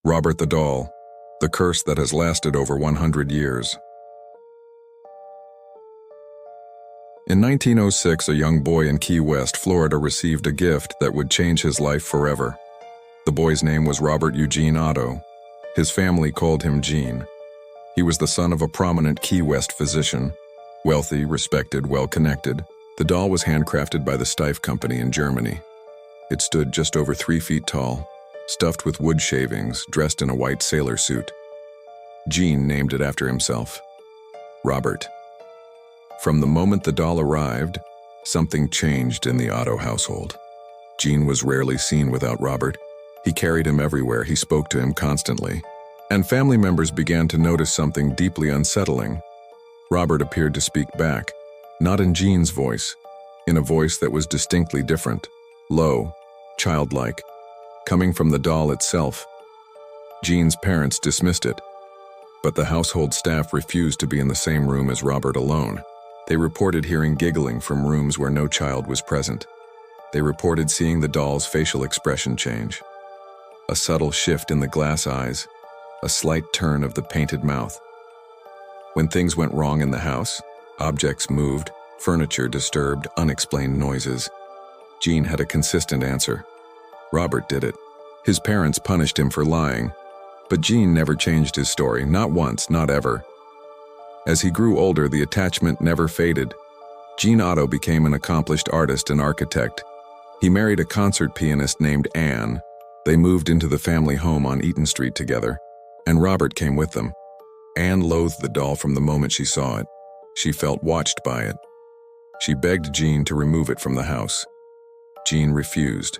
Robert the Doll, the curse that has lasted over 100 years. In 1906, a young boy in Key West, Florida, received a gift that would change his life forever. The boy's name was Robert Eugene Otto. His family called him Gene. He was the son of a prominent Key West physician, wealthy, respected, well-connected. The doll was handcrafted by the Steiff Company in Germany. It stood just over 3 feet tall, stuffed with wood shavings, dressed in a white sailor suit. Gene named it after himself, Robert. From the moment the doll arrived, something changed in the Otto household. Gene was rarely seen without Robert. He carried him everywhere, he spoke to him constantly. And family members began to notice something deeply unsettling. Robert appeared to speak back, not in Gene's voice, in a voice that was distinctly different, low, childlike, coming from the doll itself. Gene's parents dismissed it, but the household staff refused to be in the same room as Robert alone. They reported hearing giggling from rooms where no child was present. They reported seeing the doll's facial expression change. A subtle shift in the glass eyes, a slight turn of the painted mouth. When things went wrong in the house, objects moved, furniture disturbed, unexplained noises, Gene had a consistent answer. Robert did it. His parents punished him for lying, but Gene never changed his story, not once, not ever. As he grew older, the attachment never faded. Gene Otto became an accomplished artist and architect. He married a concert pianist named Anne. They moved into the family home on Eaton Street together, and Robert came with them. Anne loathed the doll from the moment she saw it. She felt watched by it. She begged Gene to remove it from the house. Gene refused.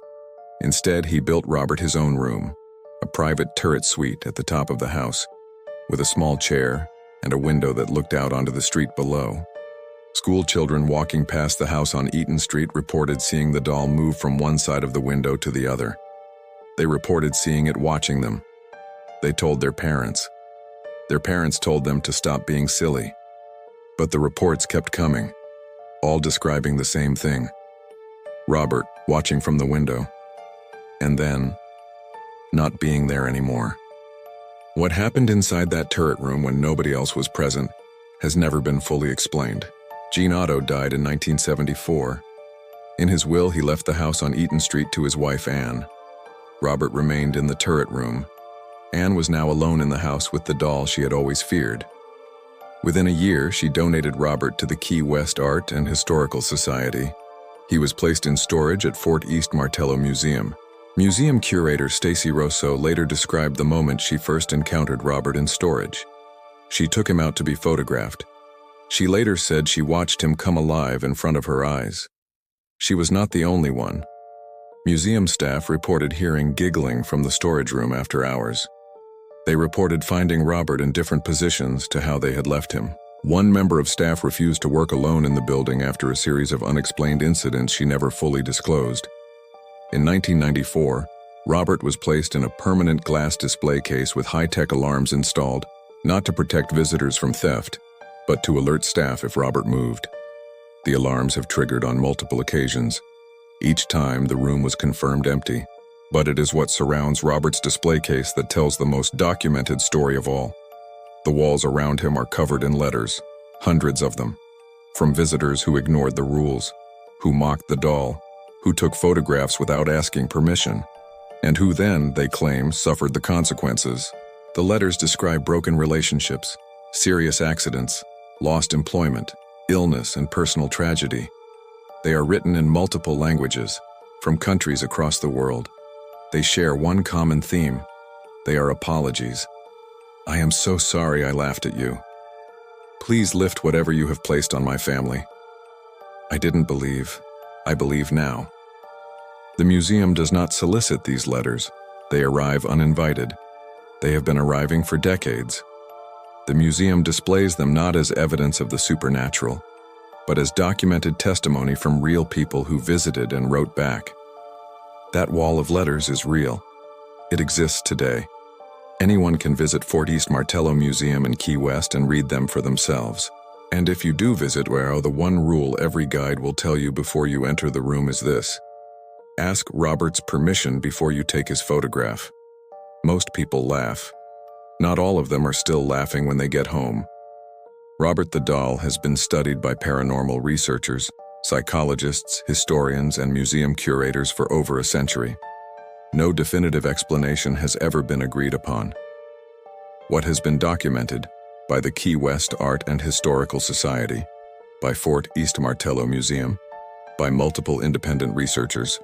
Instead, he built Robert his own room, a private turret suite at the top of the house, with a small chair and a window that looked out onto the street below. School children walking past the house on Eaton Street reported seeing the doll move from one side of the window to the other. They reported seeing it watching them. They told their parents. Their parents told them to stop being silly. But the reports kept coming, all describing the same thing. Robert watching from the window, and then not being there anymore. What happened inside that turret room when nobody else was present has never been fully explained. Gene Otto died in 1974. In his will, he left the house on Eaton Street to his wife Anne. Robert remained in the turret room. Anne was now alone in the house with the doll she had always feared. Within a year, she donated Robert to the Key West Art and Historical Society. He was placed in storage at Fort East Martello Museum. Museum curator Stacy Rosso later described the moment she first encountered Robert in storage. She took him out to be photographed. She later said she watched him come alive in front of her eyes. She was not the only one. Museum staff reported hearing giggling from the storage room after hours. They reported finding Robert in different positions to how they had left him. One member of staff refused to work alone in the building after a series of unexplained incidents she never fully disclosed. In 1994, Robert was placed in a permanent glass display case with high-tech alarms installed, not to protect visitors from theft, but to alert staff if Robert moved. The alarms have triggered on multiple occasions. Each time, the room was confirmed empty. But it is what surrounds Robert's display case that tells the most documented story of all. The walls around him are covered in letters, hundreds of them, from visitors who ignored the rules, who mocked the doll, who took photographs without asking permission, and who then, they claim, suffered the consequences. The letters describe broken relationships, serious accidents, lost employment, illness, and personal tragedy. They are written in multiple languages, from countries across the world. They share one common theme. They are apologies. I am so sorry I laughed at you. Please lift whatever you have placed on my family. I didn't believe. I believe now. The museum does not solicit these letters. They arrive uninvited. They have been arriving for decades. The museum displays them not as evidence of the supernatural, but as documented testimony from real people who visited and wrote back. That wall of letters is real. It exists today. Anyone can visit Fort East Martello Museum in Key West and read them for themselves. And if you do visit Waro, the one rule every guide will tell you before you enter the room is this: ask Robert's permission before you take his photograph. Most people laugh. Not all of them are still laughing when they get home. Robert the Doll has been studied by paranormal researchers, psychologists, historians, and museum curators for over a century. No definitive explanation has ever been agreed upon. What has been documented by the Key West Art and Historical Society, by Fort East Martello Museum, by multiple independent researchers,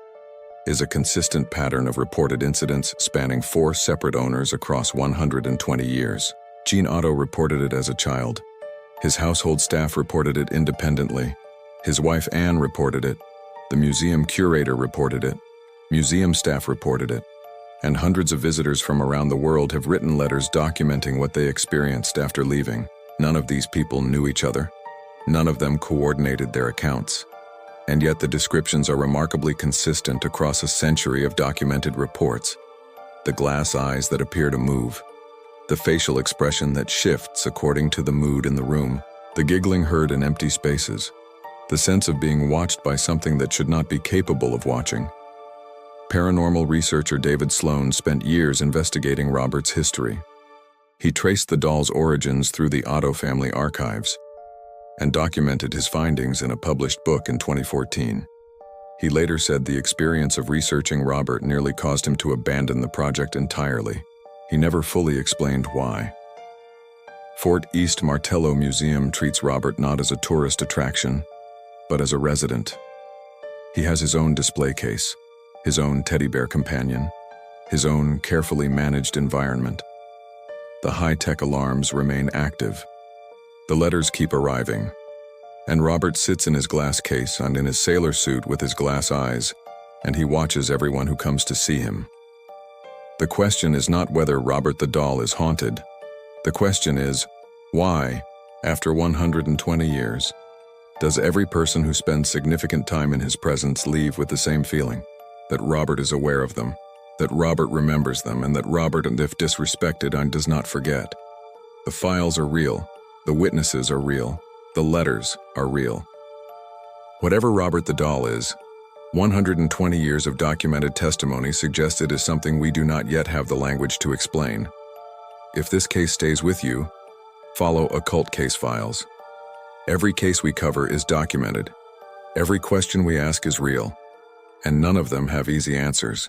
is a consistent pattern of reported incidents spanning 4 separate owners across 120 years. Gene Otto reported it as a child. His household staff reported it independently. His wife Anne reported it. The museum curator reported it. Museum staff reported it. And hundreds of visitors from around the world have written letters documenting what they experienced after leaving. None of these people knew each other. None of them coordinated their accounts. And yet the descriptions are remarkably consistent across a century of documented reports. The glass eyes that appear to move, the facial expression that shifts according to the mood in the room, the giggling heard in empty spaces, the sense of being watched by something that should not be capable of watching. Paranormal researcher David Sloan spent years investigating Robert's history. He traced the doll's origins through the Otto family archives and documented his findings in a published book in 2014. He later said the experience of researching Robert nearly caused him to abandon the project entirely. He never fully explained why. Fort East Martello Museum treats Robert not as a tourist attraction, but as a resident. He has his own display case, his own teddy bear companion, his own carefully managed environment. The high-tech alarms remain active. The letters keep arriving, and Robert sits in his glass case and in his sailor suit with his glass eyes, and he watches everyone who comes to see him. The question is not whether Robert the Doll is haunted. The question is, why, after 120 years, does every person who spends significant time in his presence leave with the same feeling? That Robert is aware of them, that Robert remembers them, and that Robert, and if disrespected, does not forget. The files are real. The witnesses are real. The letters are real. Whatever Robert the Doll is, 120 years of documented testimony suggests it is something we do not yet have the language to explain. If this case stays with you, follow Occult Case Files. Every case we cover is documented. Every question we ask is real, and none of them have easy answers.